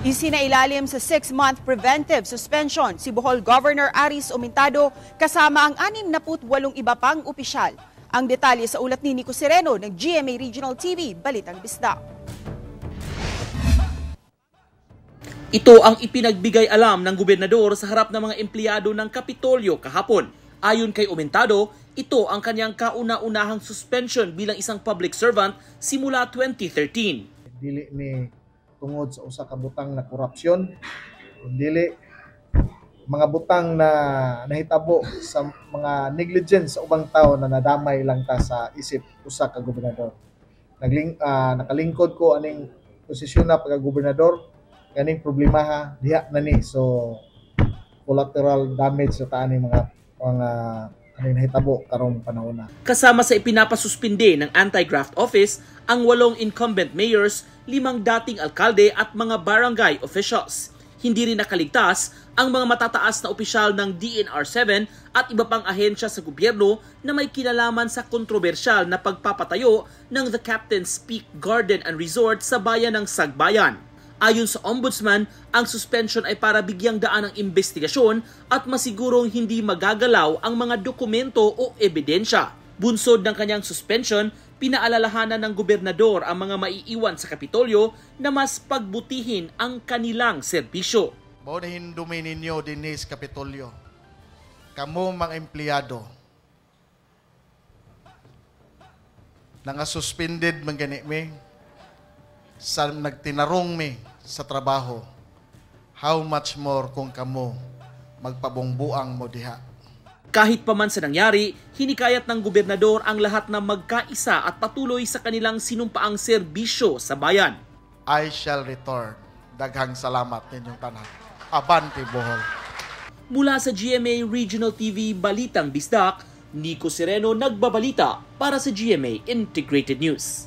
Isinailalim sa 6-month preventive suspension si Bohol Governor Aris Omentado kasama ang 68 iba pang opisyal. Ang detalye sa ulat ni Nico Sereno ng GMA Regional TV, Balitang Bisdak. Ito ang ipinagbigay alam ng gobernador sa harap ng mga empleyado ng Kapitolyo kahapon. Ayon kay Omentado, ito ang kanyang kauna-unahang suspension bilang isang public servant simula 2013. Dili ni tungod sa usa ka butang na korupsyon, dili mga butang na nahitabo sa mga negligence sa ubang tao na nadamay lang ta sa isip usa ka gobernador. Nakalingkod ko aning posisyon na pagka-gobernador, kaning problema diha na ni, so collateral damage sa taan mga aning nahitabo karong panahon na. Kasama sa ipinapasuspinde ng anti-graft office ang 8 incumbent mayors, 5 dating alkalde at mga barangay officials. Hindi rin nakaligtas ang mga matataas na opisyal ng DNR7 at iba pang ahensya sa gobyerno na may kinalaman sa kontrobersyal na pagpapatayo ng The Captain's Peak Garden and Resort sa bayan ng Sagbayan. Ayon sa Ombudsman, ang suspension ay para bigyang daan ng investigasyon at masigurong hindi magagalaw ang mga dokumento o ebidensya. Bunsod ng kanyang suspension, pinaalalahanan ng gobernador ang mga maiiwan sa Kapitolyo na mas pagbutihin ang kanilang serbisyo. Baunahin dumi ninyo dinis Kapitolyo. Kamu mga empleyado na nga suspended man gani mi sa nagtinarong mi sa trabaho, how much more kung kamo magpabungbuang mo diha. Kahit pa man sa nangyari, hinikayat ng gobernador ang lahat na magkaisa at patuloy sa kanilang sinumpaang serbisyo sa bayan. I shall return. Daghang salamat ninyong tanan. Abante Bohol. Mula sa GMA Regional TV Balitang Bisdak, Nico Sereno nagbabalita para sa GMA Integrated News.